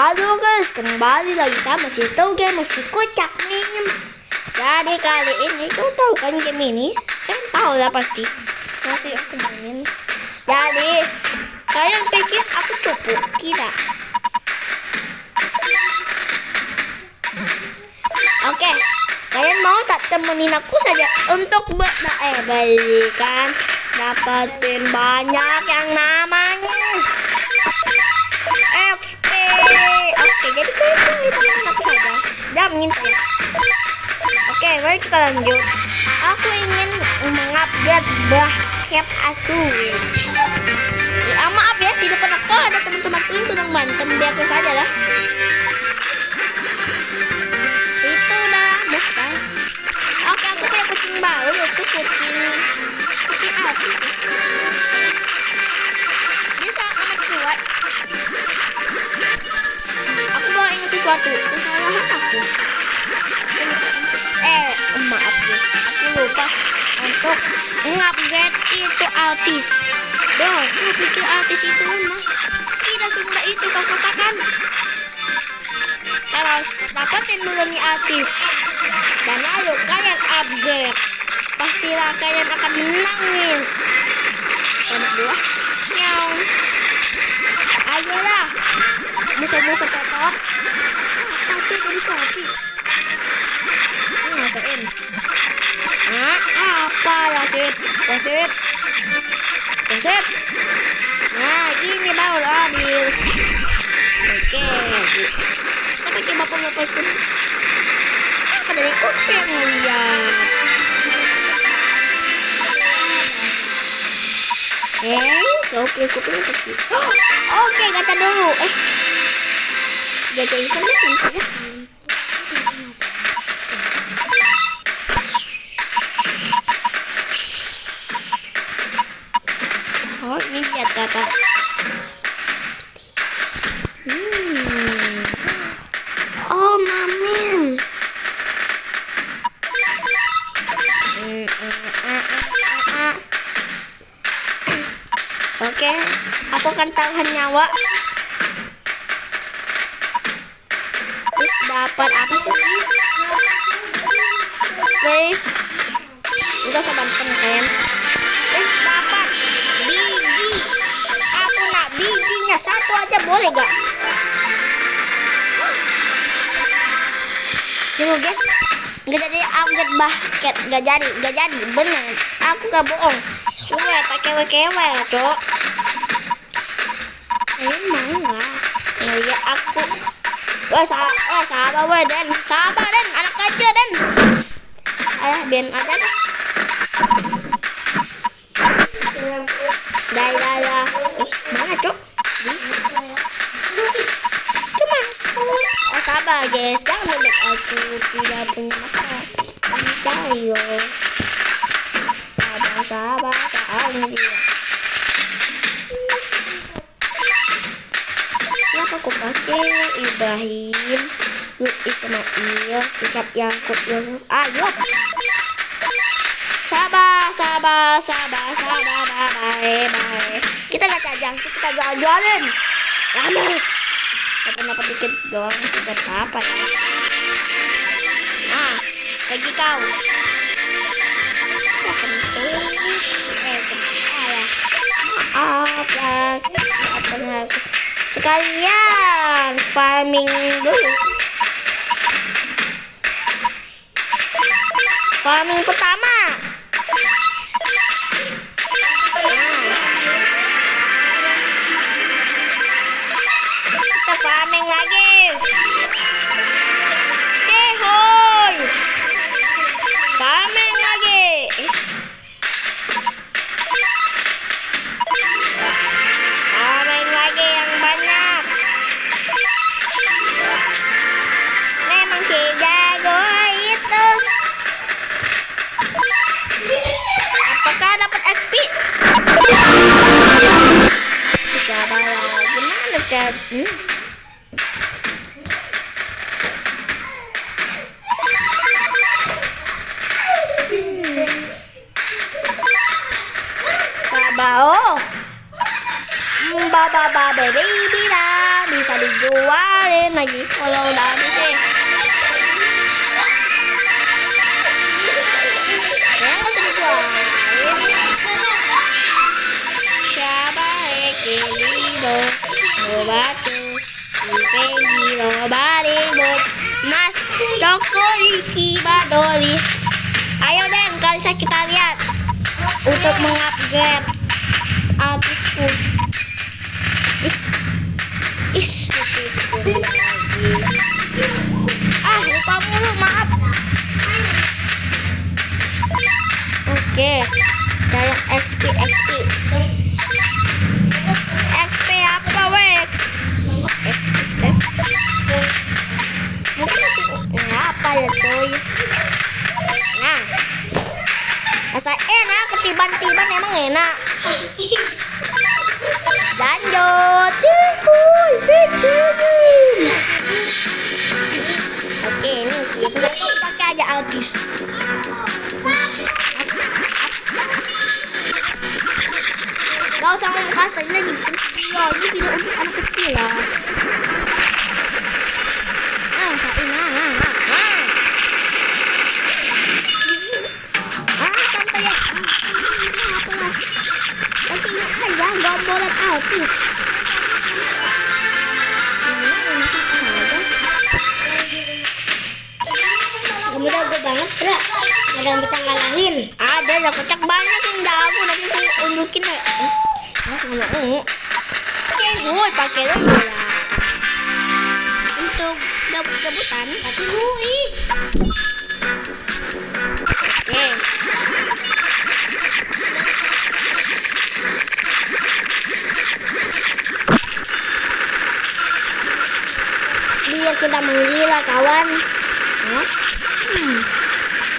Halo guys, kembali lagi sama si Toge masih kocak nih. Jadi kali ini kau tahu kan game ini? Kan tahu lah pasti. Masih aku mainin. Jadi kalian pikir aku cupu? Tidak. Oke, kalian mau tak temenin aku saja untuk balikan dapetin banyak yang namanya XP. Oke, jadi kalian temenin aku saja. Jamin saya. Oke, baik kita lanjut. Aku ingin mengupgrade basket aku. Maaf ya, tidak pernah kok ada teman-temanku yang sedang mantem. Biasa saja lah. Itu udah bos kan. Oke, aku punya kucing baru, itu kucing api sih. Dia sangat amat kuat. Aku bawa ingat sesuatu, kesalahan aku. Maaf guys, aku lupa untuk mengupgrade itu artis. Duh, aku pikir artis itu mah tidak semudah itu kau katakan. Harus dapatin dulu nih artis. Dan lalu kalian upgrade. Pastilah kalian akan menangis. Enak dua. Nyong. Ayolah. Bisa-bisa petok. Tapi jadi sapi. Ngapain? Apa wasit? Nah, gini baru adil. Oke. Kita pakai bapak-bapak itu. Apa dari kopi yang lihat? Kopi itu sih. Oke, gacha dulu. Gacha itu kan saja. Oh, ini lihat kata. Oh, mamin. Oke, aku akan tahan nyawa. Terus dapat apa sih? Guys, udah sebanten kan? Terus dapat biji. Aku nak bijinya satu aja boleh gak? Tunggu guys, nggak jadi upgrade basket, nggak jadi, bener. Aku gak bohong. Suwe pakai kewe, cok. Kalian mau nggak? Ngeliat aku. Sabar Den, anak kecil Den. Ayah Ben aja deh. Dah. Mana cok? Cuma. Sabar guys, jangan lihat aku tidak punya mata. Ayo. Sabar, soalnya dia. Kenapa aku pakai Ibrahim, Ismail, Ikat Yakub, Yusuf. Ayo. Sabar, bye. Kita gak cajang, kita jual-jualin. Lamus. Dapat dikit doang, tidak apa ya. Nah, bagi kau. Sekalian farming dulu. Farming pertama. Kita farming lagi. Hoi. Farming lagi. Farming lagi yang banyak. Memang si jago itu. Apakah dapat XP? Sabar gimana kan? Sabar. Baby bisa nggak dijualin lagi kalau udah habis sih. Nggak usah dijualin. Siapa ekilido batu ipegiro baribot mas toko iki badori. Ayo Den, kali saya kita lihat untuk mengupgrade artisku. Lupa mulu, maaf. Oke, kayak XP apa Wex? XP step. Mungkin masih apa ya coy? Nah, rasa enak, ketiban-tiban emang enak. Lanjut, oke, ini kita pakai aja artis. Gak usah ngomong kasar, ini lagi video untuk anak kecil lah. Santai ya. Nanti ingat aja, gombolan artis. Jago banget, bro. Ada yang bisa ngalahin. Ada yang kocak banyak yang jago. Nanti aku unjukin ya. Oke, gue pakai dulu ya. Untuk gabut-gabutan kasih lui. Oke. Dia sudah menggila kawan.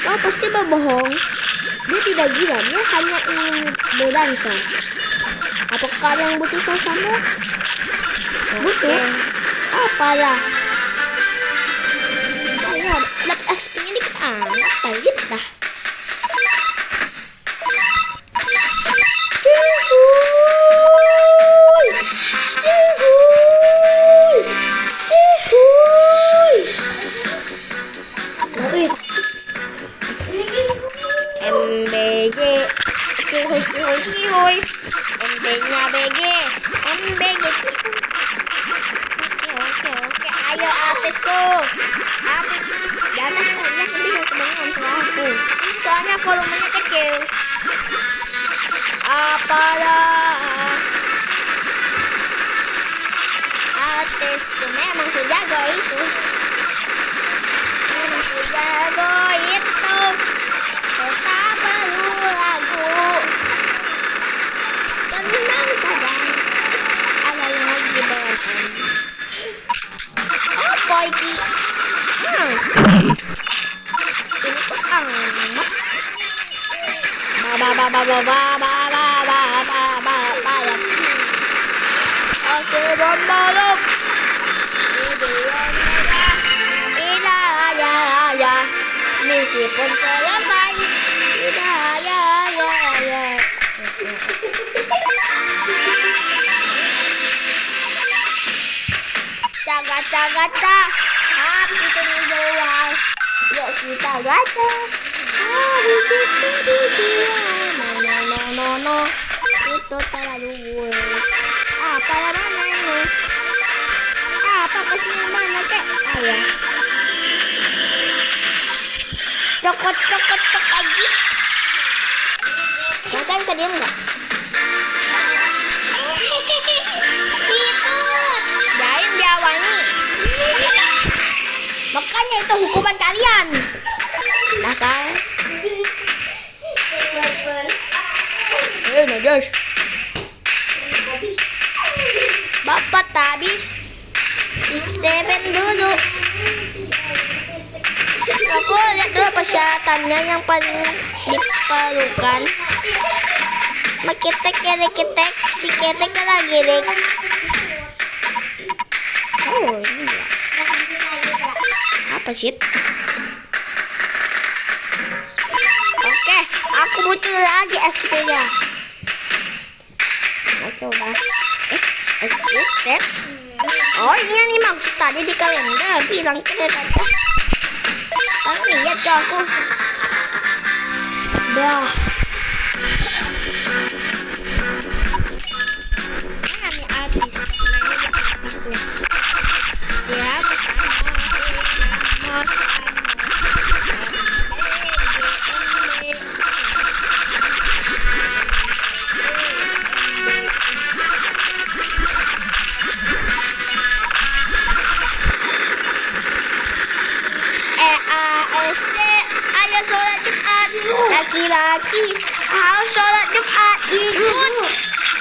Wah, pasti berbohong. Dia tidak gila, dia hanya ingin berdansa. Apakah kalian butuh suasana? Butuh? Apalah. Ayo, dapat XP-nya dikit amat, palit dah. MBG cihoy MB-nya BG MBG. Oke, ayo artisku artis di atas kayaknya sedih kebanyakan sama aku soalnya volumenya kecil. Apalah artisku memang sejago itu. Tetap perlu lagu. Tenang saja. Ada yang lagi berantem. Apa ini? Ini tuh amat. Oke, bombalok. Ya. Misi pun selesai. Ya. Gacha. Habis itu dijual. Yuk kita gacha. Habis itu dijual. No. Itu terlalu. Apa yang mana ini? Apa kesini mana kek? Ayah. Cokot lagi. Kita bisa diam nggak? Jain diawani. Makanya itu hukuman kalian. Dasar. Najas. Bapak habis 6-7 dulu. Aku lihat dulu persyaratannya yang paling diperlukan. Maketek, si ketek lagi dek. Oh ini ya. Apa sih? Oke, aku butuh lagi XP-nya. Oke udah. XP steps. Oh ini yang dimaksud tadi di kalender. Bilang ke tadi. Kan lihat tuh aku. Dah. Mana nih habis? Nah ini habisnya. Dia EASD, ayo sholat Jumat. Laki-laki harus sholat Jumat, ikut.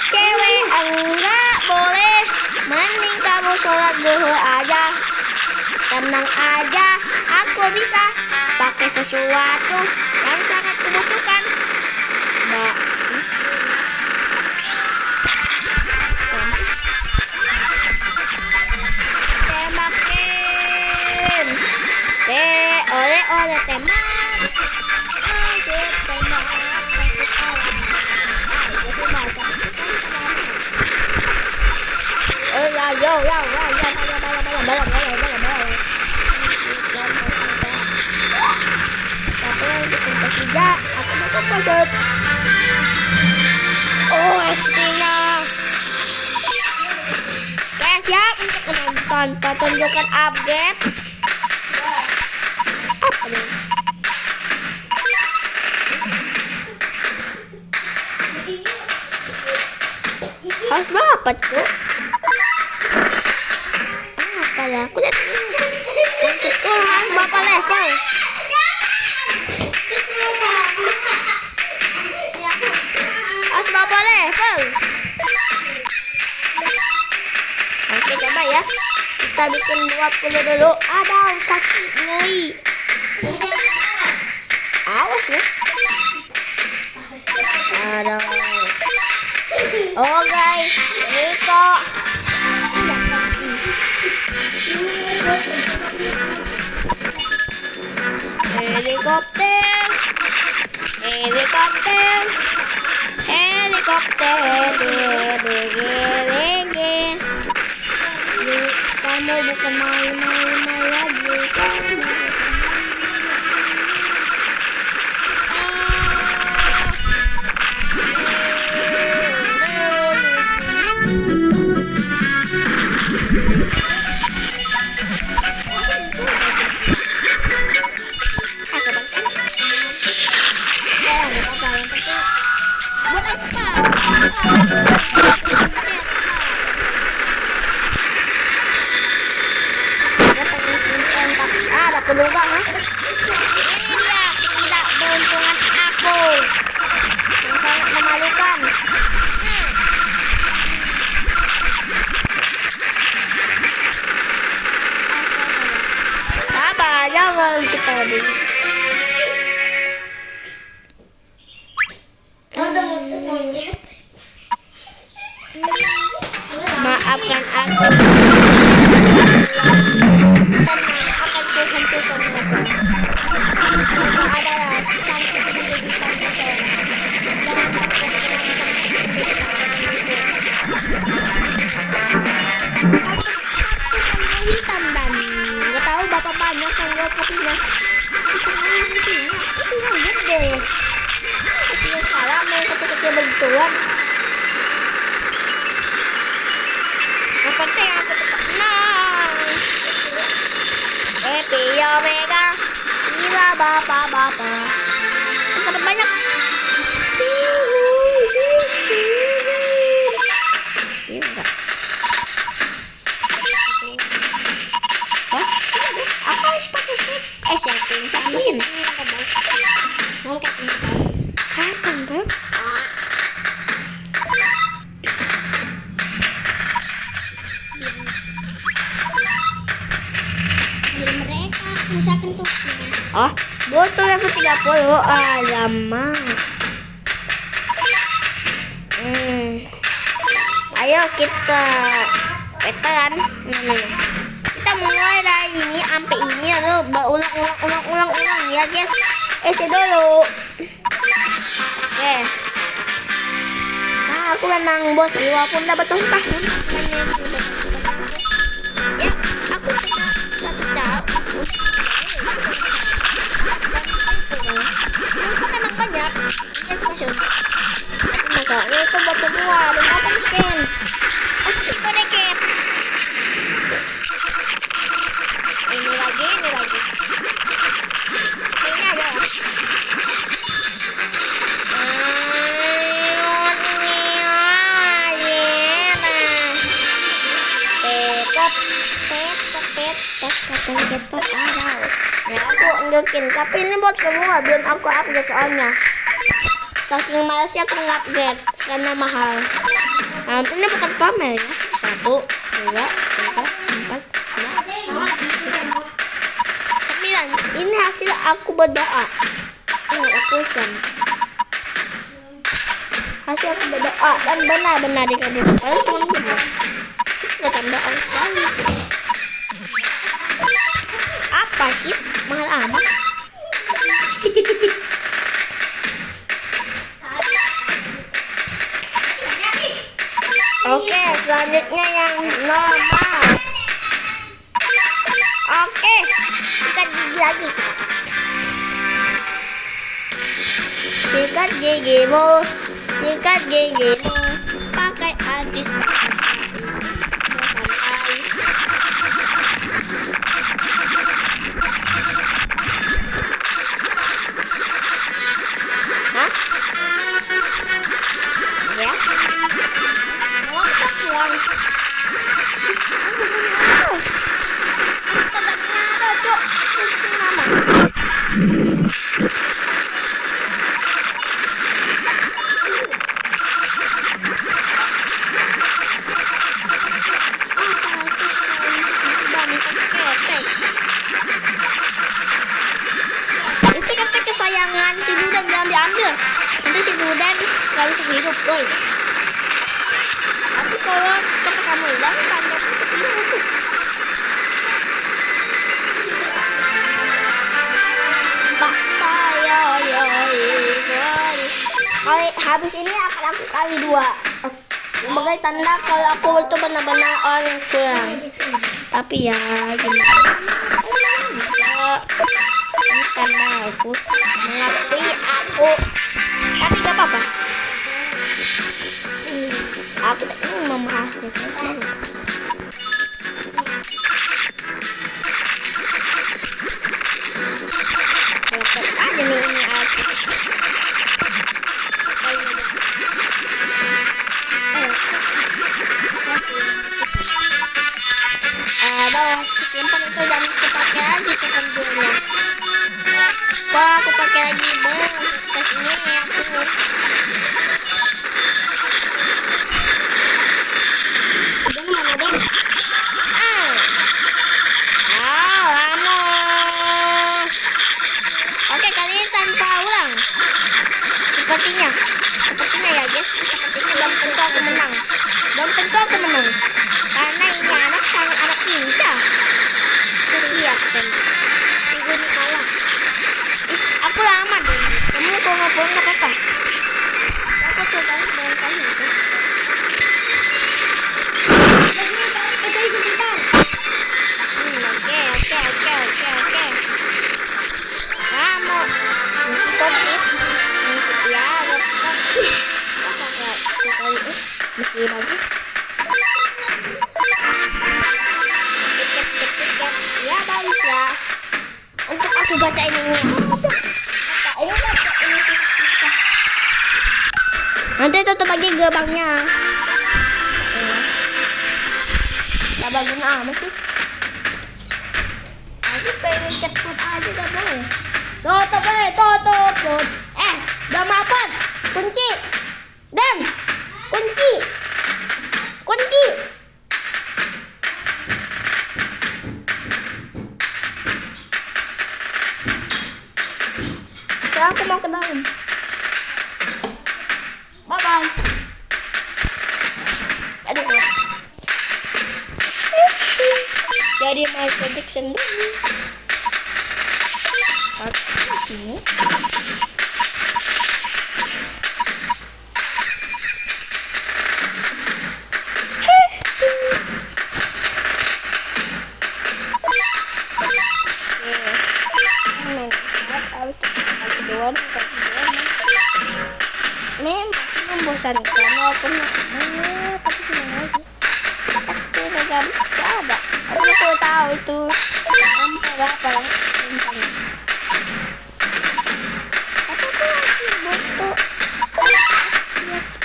Cewek enggak boleh. Mending kamu sholat zuhur aja. Tenang aja, aku bisa pakai sesuatu yang sangat kubutuhkan. Temakin oleh teman asik tembak asik alam itu bahasa tapi untuk ketiga aku mau komposit. Oh XP nya. Oke siap untuk menonton pertunjukan update. Harus dapat tuh. Apa ya? Aku lihat maksudku harus berapa level? Harus berapa level? Oke coba ya. Kita bikin 20 dulu. Aduh sakit nyeri. Awas nih. Aduh. Oh guys, ini kok helikopter kamu bukan main-main lagi kamu. Ada peluang ya. Ini dia tidak beruntungan aku yang sangat memalukan. Sabar, jangan kita dulu. Maafkan aku. Akan kuhentikan mereka. Adalah sampai hitam dan nggak tahu berapa banyak yang gue kopinya. Isinya gede. Isinya salah main kecil-kecil begituan. Yang penting aku tetap menang. Epi Omega, gila bapak-bapak. Dapat banyak. Ini enggak. Aku harus pakai sih. Siapin. Mau kapan bro? Oh, botol level 30. Alamak. Ayo kita petan. Kita mulai dari ini sampai ini lalu ulang ya guys. Dulu. Oke. Nah, aku menang bos sih walaupun dapat tumpah. Ketot ada. Ya aku unjukin, tapi ini buat semua belum aku upgrade soalnya. Saking malasnya aku upgrade karena mahal. Ini bukan pamer ya. 1, 2, 3, 4, 5, 9. Ini hasil aku berdoa. Ini aku sen. Hasil aku berdoa dan benar-benar dikabulkan. Kalau cuma benar, nggak tanda sekali. Apa sih mahal amat? Oke, selanjutnya yang normal. Oke, sikat gigi lagi. Sikat gigimu, sikat gigimu, pakai antis. Hah? Ya? Kesayangan si Duden jangan diambil, nanti si Duden gak bisa hidup, boy. Tapi kalau tempat kamu hilang, tanda itu kali habis ini akan aku kali 2 sebagai tanda kalau aku itu benar-benar orang yang kurang. Tapi ya gimana, ini tanda aku mengakui aku, tapi gak apa-apa. Aku tak ingin membahasnya. Aja nih ini aku. Bawah simpan itu jangan aku pakai lagi sebenarnya. Wah, aku pakai lagi bos. Tes ini aku. Lama. Oke, kali ini tanpa ulang. Sepertinya ya guys, sepertinya belum tentu aku menang. Karena ini anak sangat anak lincah. Lihat kan, ibu ini kalah. Aku lama deh. Kamu kalau ngobrol nggak apa-apa. Aku coba dengan kamu itu. Oke. Kamu masih kopi. Ya, kopi. Masih bagus. Ya bagus ya. Untuk aku baca ini. Nanti tutup lagi gerbangnya. Gak bagus amat sih. Aku pengen cepet aja gak boleh. Tutup. Gak mapan. Kunci. Dan kunci. Sekarang aku mau ke dalam. Bye. Aduh. Jadi Michael Jackson dulu. Di sini. Membosankan walaupun tapi gimana lagi, XP gak bisa ada. Tapi aku tahu itu berapa lah bintangnya. Tapi aku masih butuh XP.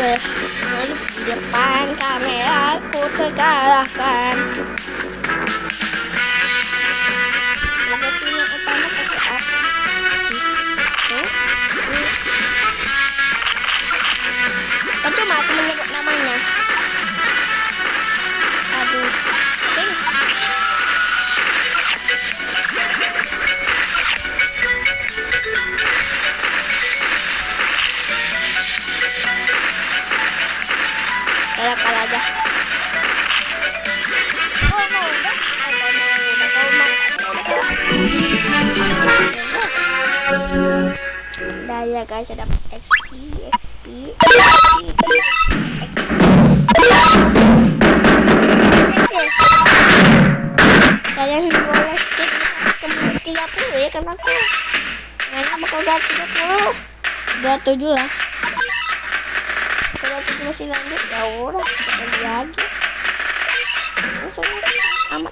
Di depan kamera aku terkalahkan. Tim yang utama pakai artis itu. Cuma aku menyebut namanya. Aduh, ini. Kalah aja. Udah ya guys, saya dapat XP. Kalian boleh skip ke 30 ya, karena aku nggak bakal ganti 30. 27 lah. Kalau aku masih lanjut ya udah lagi aja. Langsung amat.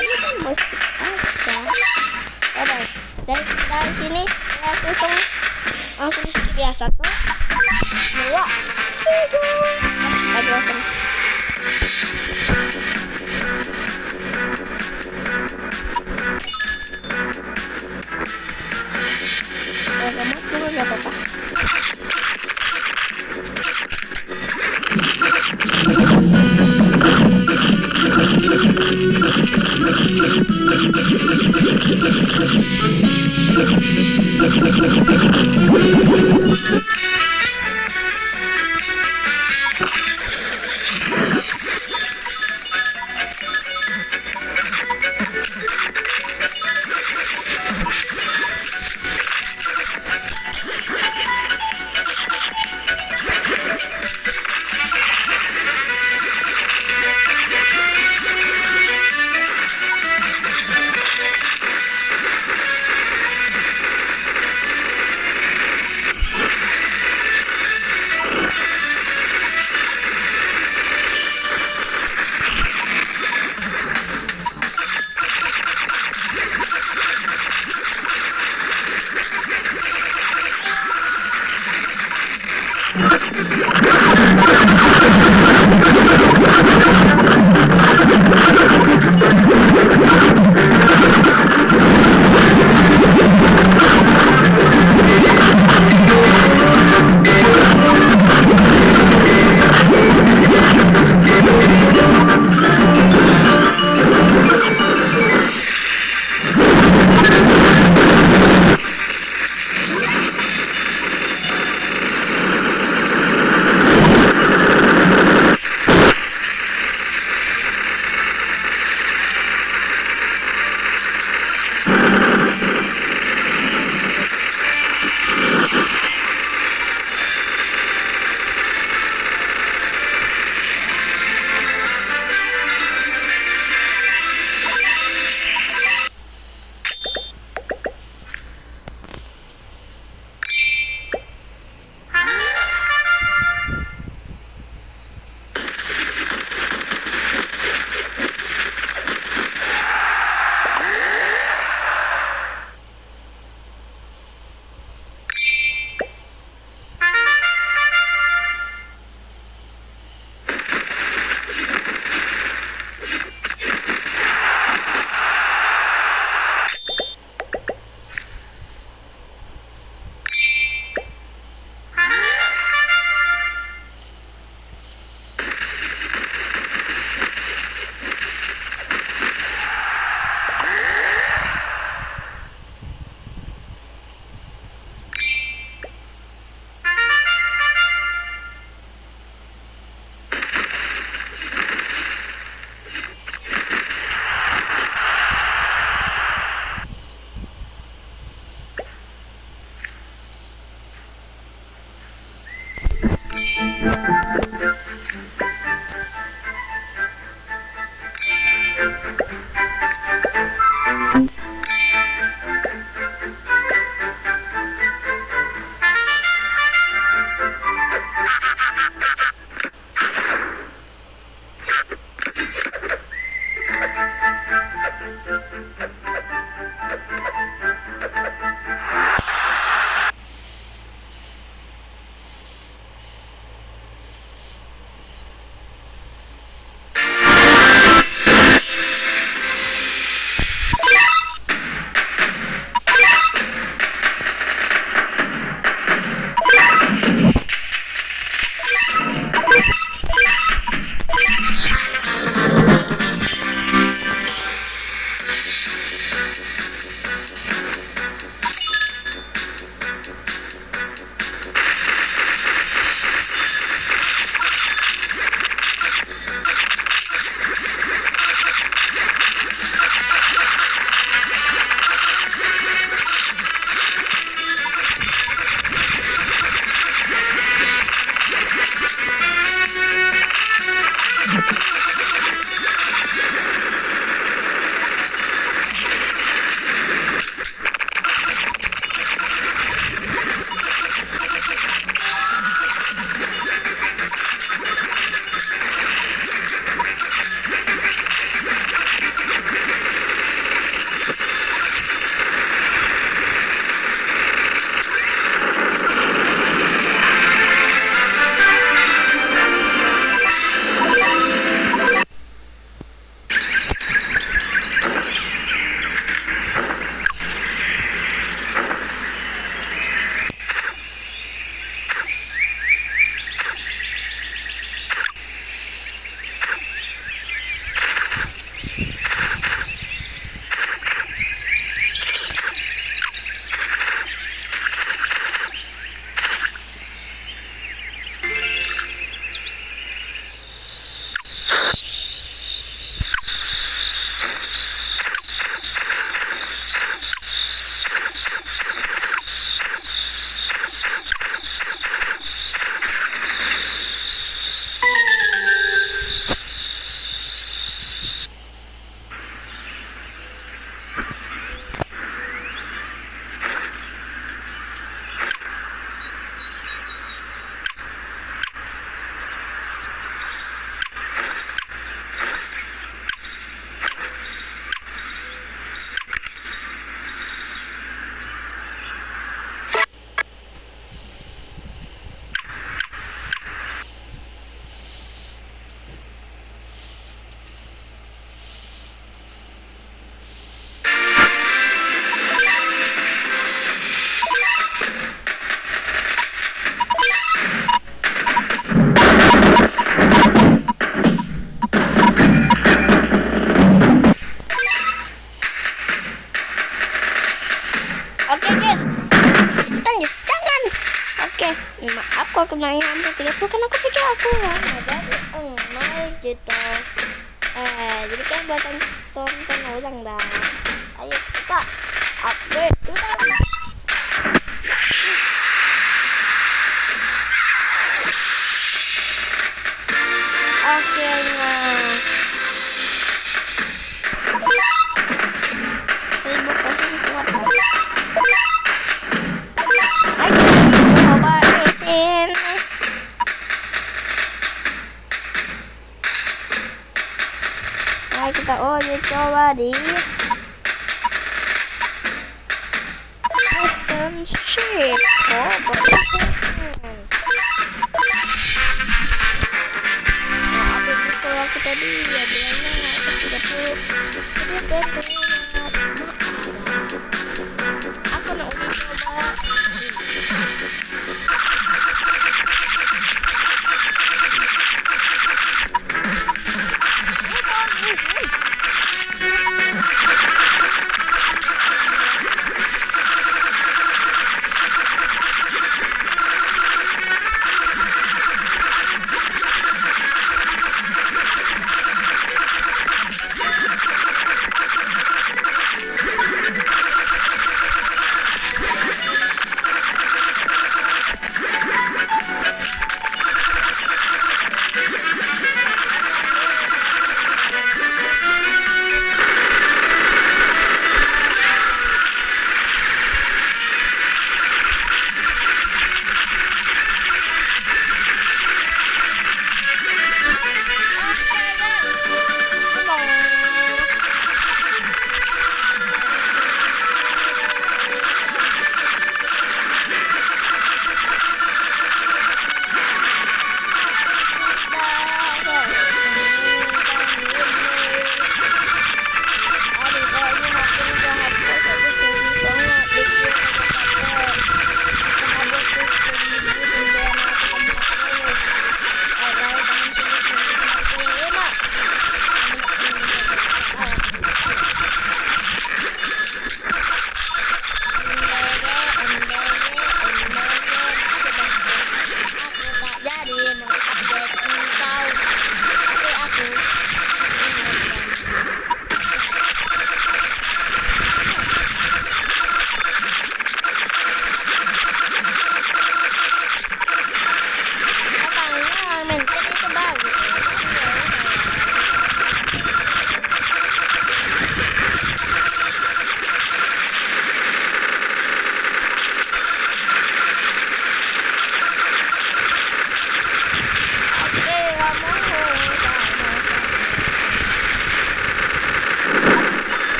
Ini kan mesti aja. Udah dari sini ya aku hitung langsung biasa tuh. 2 3 langsung. Kamu dulu gak apa-apa. Oke guys, guys jangan. Oke, maaf kalau kemarin hampir 30 kan aku pikir aku naik gitu. Jadi kan buat tonton ulang dah. Ayo kita upgrade dulu. Akhirnya 1000% kuat. Coba isin. Ayo kita coba di system sheet. Aku tadi ya bilangnya atas 30. Aku nak uji coba.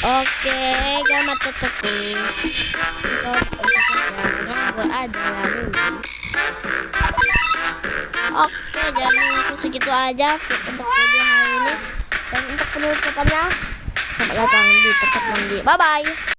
Oke, jangan teteku. Gue adalah dulu. Oke, jadi itu segitu aja untuk video hari ini. Dan untuk penutupannya, selamat datang di Tetap Mandi. Bye bye.